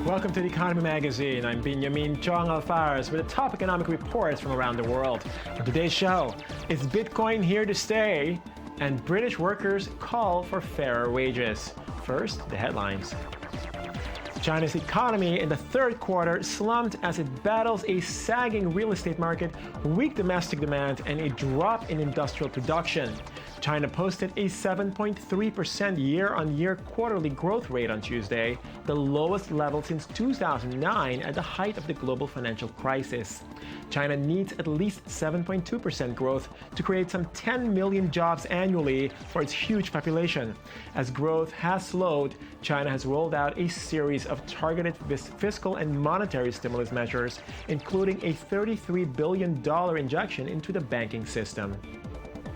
Welcome to the Economy Magazine. I'm Benjamin Chong Alfares with the top economic reports from around the world. On today's show, is Bitcoin here to stay? And British workers call for fairer wages. First, the headlines. China's economy in the third quarter slumped as it battles a sagging real estate market, weak domestic demand, and a drop in industrial production. China posted a 7.3% year-on-year quarterly growth rate on Tuesday, the lowest level since 2009 at the height of the global financial crisis. China needs at least 7.2% growth to create some 10 million jobs annually for its huge population. As growth has slowed, China has rolled out a series of targeted fiscal and monetary stimulus measures, including a $33 billion injection into the banking system.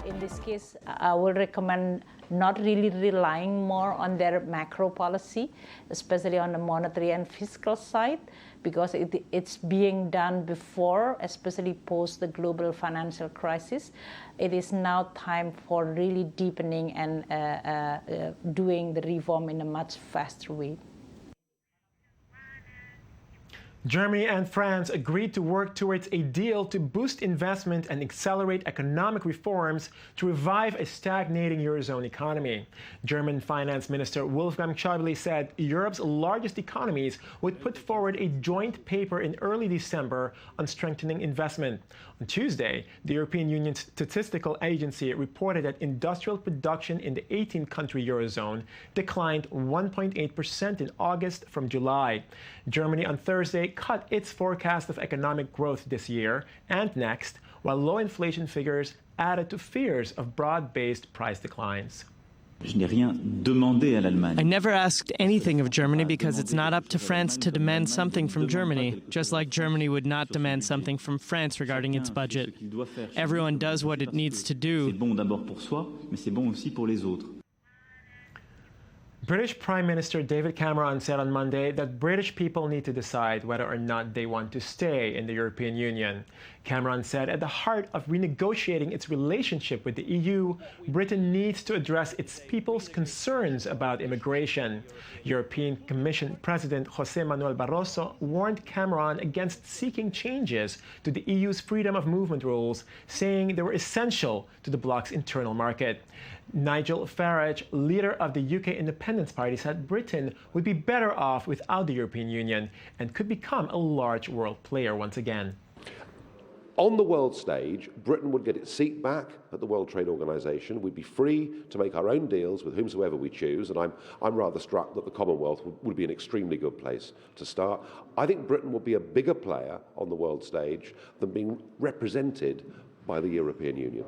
In this case, I would recommend not really relying more on their macro policy, especially on the monetary and fiscal side, because it's being done before, especially post the global financial crisis. It is now time for really deepening and doing the reform in a much faster way. Germany and France agreed to work towards a deal to boost investment and accelerate economic reforms to revive a stagnating Eurozone economy. German Finance Minister Wolfgang Schäuble said Europe's largest economies would put forward a joint paper in early December on strengthening investment. On Tuesday, the European Union's statistical agency reported that industrial production in the 18-country Eurozone declined 1.8% in August from July. Germany on Thursday cut its forecast of economic growth this year and next, while low inflation figures added to fears of broad-based price declines. I never asked anything of Germany because it's not up to France to demand something from Germany, just like Germany would not demand something from France regarding its budget. Everyone does what it needs to do. British Prime Minister David Cameron said on Monday that British people need to decide whether or not they want to stay in the European Union. Cameron said at the heart of renegotiating its relationship with the EU, Britain needs to address its people's concerns about immigration. European Commission President José Manuel Barroso warned Cameron against seeking changes to the EU's freedom of movement rules, saying they were essential to the bloc's internal market. Nigel Farage, leader of the UK Independence Party, said Britain would be better off without the European Union and could become a large world player once again. On the world stage, Britain would get its seat back at the World Trade Organization. We'd be free to make our own deals with whomsoever we choose, and I'm rather struck that the Commonwealth would be an extremely good place to start. I think Britain will be a bigger player on the world stage than being represented by the European Union.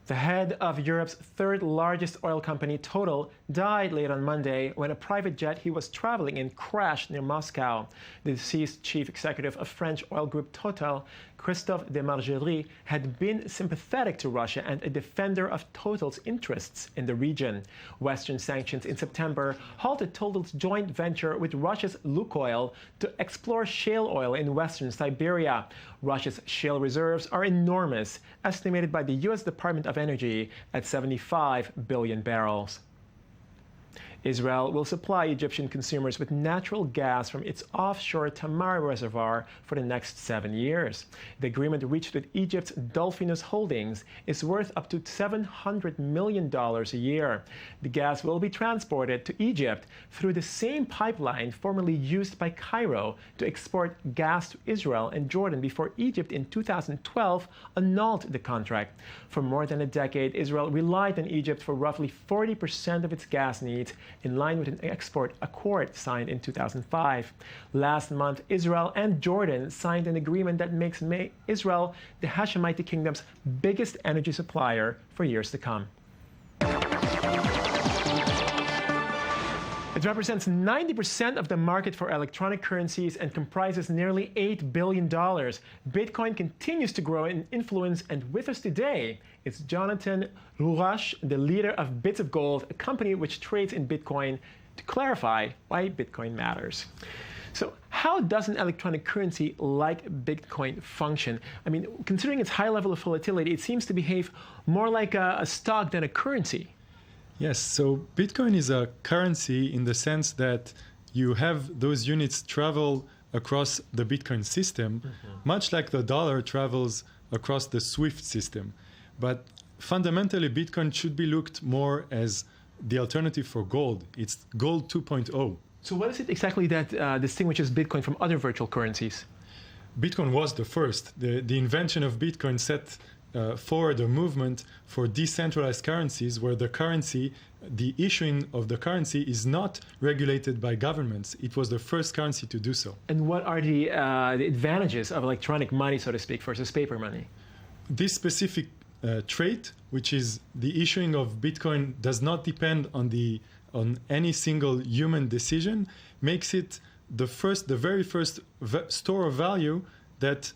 The head of Europe's third largest oil company, Total, died late on Monday when a private jet he was traveling in crashed near Moscow. The deceased chief executive of French oil group Total, Christophe de Margerie, had been sympathetic to Russia and a defender of Total's interests in the region. Western sanctions in September halted Total's joint venture with Russia's Lukoil to explore shale oil in western Siberia. Russia's shale reserves are enormous, estimated by the U.S. Department of Energy at 75 billion barrels. Israel will supply Egyptian consumers with natural gas from its offshore Tamar reservoir for the next 7 years. The agreement reached with Egypt's Dolphinus Holdings is worth up to $700 million a year. The gas will be transported to Egypt through the same pipeline formerly used by Cairo to export gas to Israel and Jordan before Egypt in 2012 annulled the contract. For more than a decade, Israel relied on Egypt for roughly 40% of its gas needs, in line with an export accord signed in 2005. Last month, Israel and Jordan signed an agreement that makes Israel the Hashemite kingdom's biggest energy supplier for years to come. It represents 90% of the market for electronic currencies and comprises nearly $8 billion. Bitcoin continues to grow in influence, and with us today is Jonathan Rourache, the leader of Bits of Gold, a company which trades in Bitcoin, to clarify why Bitcoin matters. So how how does an electronic currency like Bitcoin function? I mean, considering its high level of volatility, it seems to behave more like a stock than a currency. Yes, so Bitcoin is a currency in the sense that you have those units travel across the Bitcoin system, much like the dollar travels across the SWIFT system. But fundamentally, Bitcoin should be looked more as the alternative for gold. It's gold 2.0. So what is it exactly that distinguishes Bitcoin from other virtual currencies? Bitcoin was the first. The invention of Bitcoin set forward a movement for decentralized currencies where the issuing of the currency is not regulated by governments. It was the first currency to do so. And what are the advantages of electronic money, so to speak, versus paper money? This specific trait, which is the issuing of Bitcoin does not depend on any single human decision, makes it the very first store of value that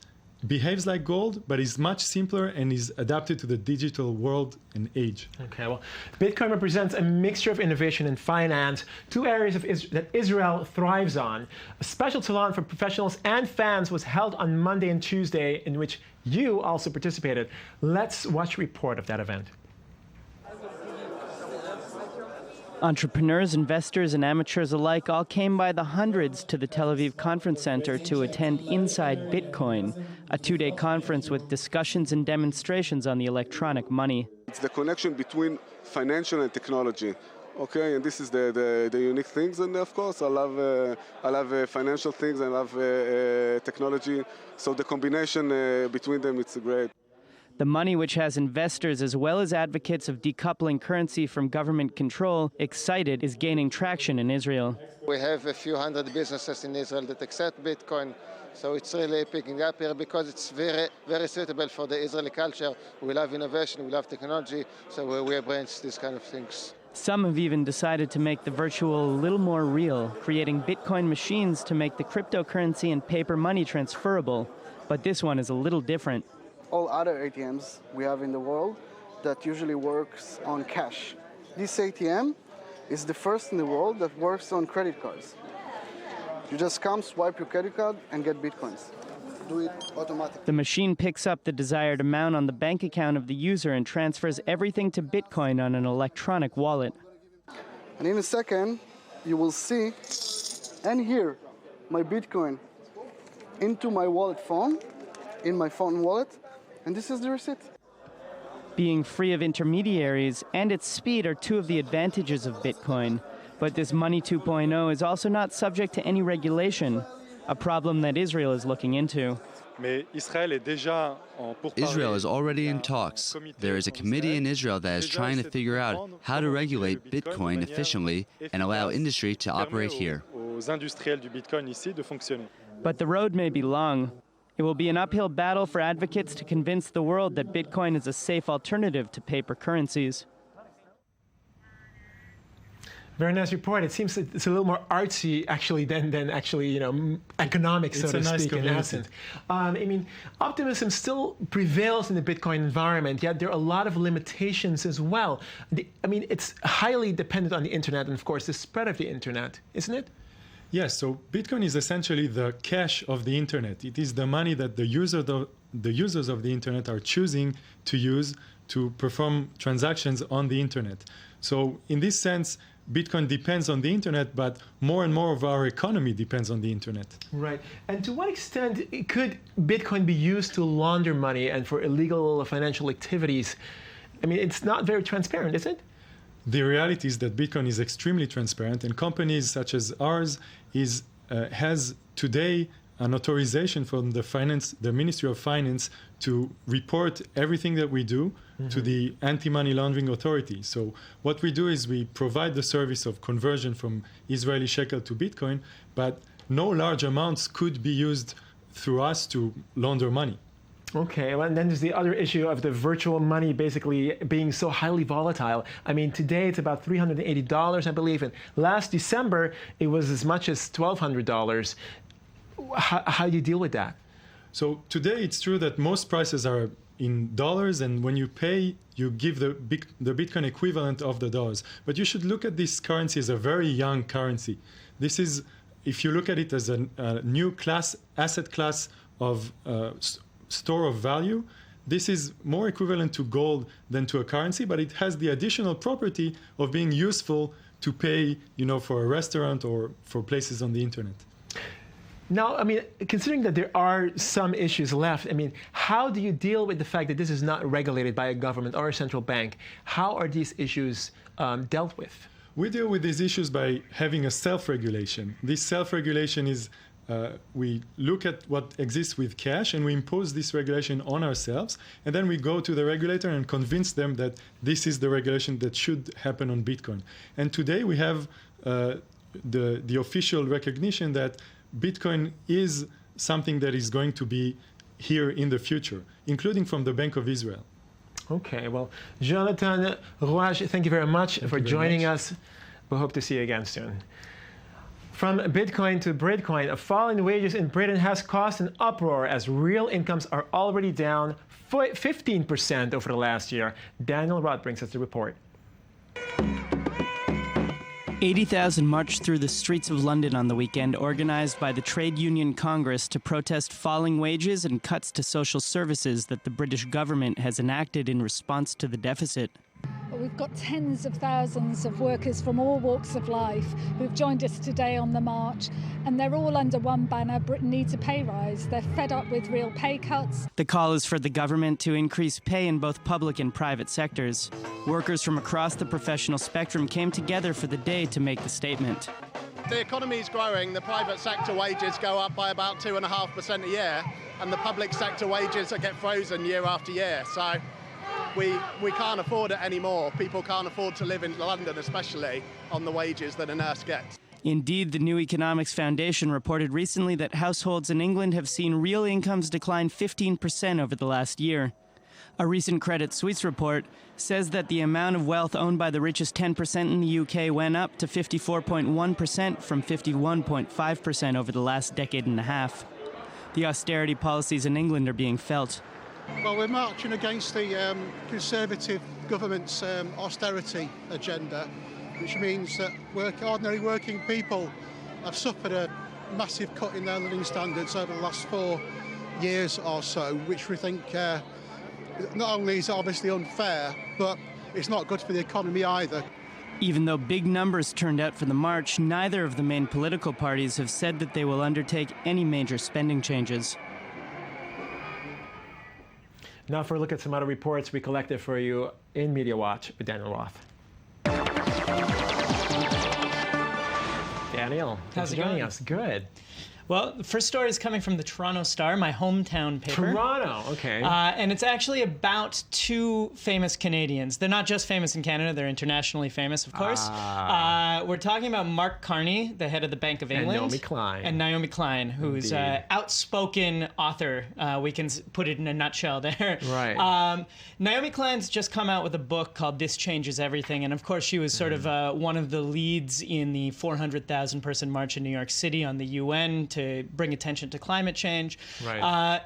behaves like gold, but is much simpler and is adapted to the digital world and age. Okay, well, Bitcoin represents a mixture of innovation and finance, two areas that Israel thrives on. A special salon for professionals and fans was held on Monday and Tuesday, in which you also participated. Let's watch a report of that event. Entrepreneurs, investors, and amateurs alike all came by the hundreds to the Tel Aviv Conference Center to attend Inside Bitcoin, a two-day conference with discussions and demonstrations on the electronic money. It's the connection between financial and technology. Okay, and this is the unique things, and of course I love financial things, I love technology, so the combination between them, it's great. The money, which has investors as well as advocates of decoupling currency from government control, excited, is gaining traction in Israel. We have a few hundred businesses in Israel that accept Bitcoin, so it's really picking up here because it's very, very suitable for the Israeli culture. We love innovation, we love technology, so we embrace these kind of things. Some have even decided to make the virtual a little more real, creating Bitcoin machines to make the cryptocurrency and paper money transferable. But this one is a little different. All other ATMs we have in the world that usually works on cash. This ATM is the first in the world that works on credit cards. You just come, swipe your credit card, and get Bitcoins. Do it automatically. The machine picks up the desired amount on the bank account of the user and transfers everything to Bitcoin on an electronic wallet. And in a second, you will see and hear my Bitcoin into my wallet phone, in my phone wallet, and this is the receipt. Being free of intermediaries and its speed are two of the advantages of Bitcoin. But this Money 2.0 is also not subject to any regulation, a problem that Israel is looking into. Israel is already in talks. There is a committee in Israel that is trying to figure out how to regulate Bitcoin efficiently and allow industry to operate here. But the road may be long. It will be an uphill battle for advocates to convince the world that Bitcoin is a safe alternative to paper currencies. Very nice report. It seems it's a little more artsy, actually, than actually, economics, so to speak, in essence. I mean, optimism still prevails in the Bitcoin environment, yet there are a lot of limitations as well. It's highly dependent on the internet and, of course, the spread of the internet, isn't it? Yes, so Bitcoin is essentially the cash of the internet. It is the money that the users of the internet are choosing to use to perform transactions on the internet. So in this sense, Bitcoin depends on the internet, but more and more of our economy depends on the internet. Right. And to what extent could Bitcoin be used to launder money and for illegal financial activities? I mean, it's not very transparent, is it? The reality is that Bitcoin is extremely transparent, and companies such as ours has today an authorization from the Ministry of Finance to report everything that we do to the Anti-Money Laundering Authority. So what we do is we provide the service of conversion from Israeli shekel to Bitcoin, but no large amounts could be used through us to launder money. Okay, well, and then there's the other issue of the virtual money basically being so highly volatile. I mean, today it's about $380, I believe, and last December it was as much as $1,200. How do you deal with that? So today it's true that most prices are in dollars, and when you pay, you give the Bitcoin equivalent of the dollars. But you should look at this currency as a very young currency. This is if you look at it as a new asset class of store of value, this is more equivalent to gold than to a currency, but it has the additional property of being useful to pay, for a restaurant or for places on the internet. Now, I mean, considering that there are some issues left, I mean, how do you deal with the fact that this is not regulated by a government or a central bank? How are these issues dealt with? We deal with these issues by having a self-regulation. This self-regulation is we look at what exists with cash and we impose this regulation on ourselves, and then we go to the regulator and convince them that this is the regulation that should happen on Bitcoin. And today we have the official recognition that Bitcoin is something that is going to be here in the future, including from the Bank of Israel. Okay, well, Jonathan Rouage, thank you very much for joining us. We hope to see you again soon. From Bitcoin to Britcoin, a fall in wages in Britain has caused an uproar as real incomes are already down 15% over the last year. Daniel Roth brings us the report. 80,000 marched through the streets of London on the weekend, organized by the Trade Union Congress to protest falling wages and cuts to social services that the British government has enacted in response to the deficit. We've got tens of thousands of workers from all walks of life who've joined us today on the march, and they're all under one banner: Britain needs a pay rise. They're fed up with real pay cuts. The call is for the government to increase pay in both public and private sectors. Workers from across the professional spectrum came together for the day to make the statement. The economy is growing, the private sector wages go up by about 2.5% a year, and the public sector wages get frozen year after year. So we can't afford it anymore. People can't afford to live in London, especially on the wages that a nurse gets. Indeed, the New Economics Foundation reported recently that households in England have seen real incomes decline 15% over the last year. A recent Credit Suisse report says that the amount of wealth owned by the richest 10% in the UK went up to 54.1% from 51.5% over the last decade and a half. The austerity policies in England are being felt. Well, we're marching against the Conservative government's austerity agenda, which means that ordinary working people have suffered a massive cut in their living standards over the last 4 years or so, which we think not only is obviously unfair, but it's not good for the economy either. Even though big numbers turned out for the march, neither of the main political parties have said that they will undertake any major spending changes. Now for a look at some other reports we collected for you in Media Watch with Daniel Roth. Daniel, thanks for joining us. Good. Well, the first story is coming from the Toronto Star, my hometown paper. Toronto, okay. And it's actually about two famous Canadians. They're not just famous in Canada, they're internationally famous, of course. We're talking about Mark Carney, the head of the Bank of England. And Naomi Klein. Who's an outspoken author. We can put it in a nutshell there. Right. Naomi Klein's just come out with a book called This Changes Everything. And of course, she was sort of one of the leads in the 400,000 person march in New York City on the UN to bring attention to climate change. Right.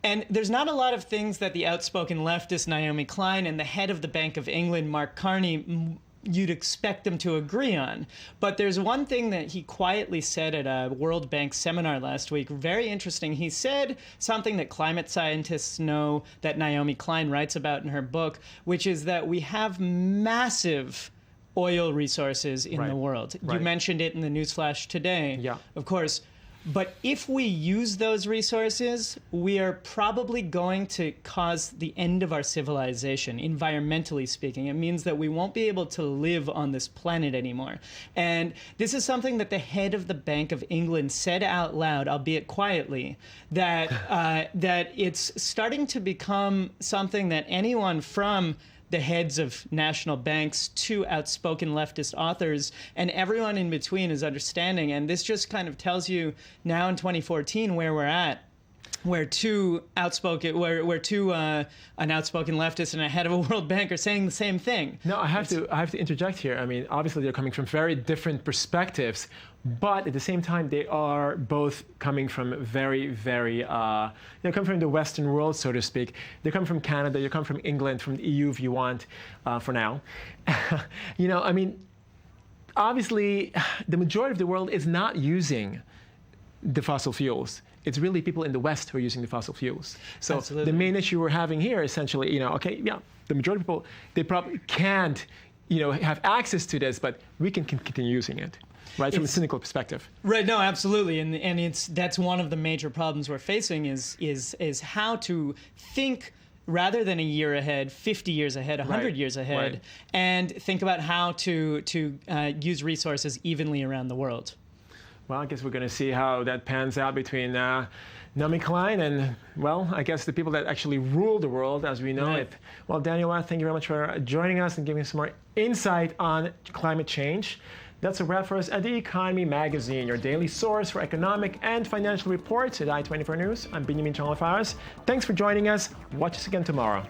And there's not a lot of things that the outspoken leftist Naomi Klein and the head of the Bank of England, Mark Carney, you'd expect them to agree on. But there's one thing that he quietly said at a World Bank seminar last week, very interesting. He said something that climate scientists know, that Naomi Klein writes about in her book, which is that we have massive oil resources in the world. You mentioned it in the newsflash today. Yeah. Of course. But if we use those resources, we are probably going to cause the end of our civilization, environmentally speaking. It means that we won't be able to live on this planet anymore. And this is something that the head of the Bank of England said out loud, albeit quietly, that that it's starting to become something that anyone from the heads of national banks to outspoken leftist authors and everyone in between is understanding. And this just kind of tells you now in 2014 where we're at, where an outspoken leftist and a head of a World Bank are saying the same thing. No, I have to interject here. I mean, obviously they're coming from very different perspectives, but at the same time they are both coming from very, very, come from the Western world, so to speak. They come from Canada, you come from England, from the EU if you want, for now. I mean, obviously, the majority of the world is not using the fossil fuels. It's really people in the West who are using the fossil fuels. So Absolutely. the main issue we're having here, essentially, the majority of people, they probably can't, have access to this, but we can continue using it, right? From a cynical perspective. Right. No, absolutely, and that's one of the major problems we're facing is how to think rather than a year ahead, 50 years ahead, 100 years ahead, right. and think about how to use resources evenly around the world. Well, I guess we're going to see how that pans out between Naomi Klein and, well, I guess the people that actually rule the world as we know it. Well, Daniel, thank you very much for joining us and giving us some more insight on climate change. That's a wrap for us at The Economy Magazine, your daily source for economic and financial reports at I-24 News. I'm Benjamin Chong-Faris. Thanks for joining us. Watch us again tomorrow.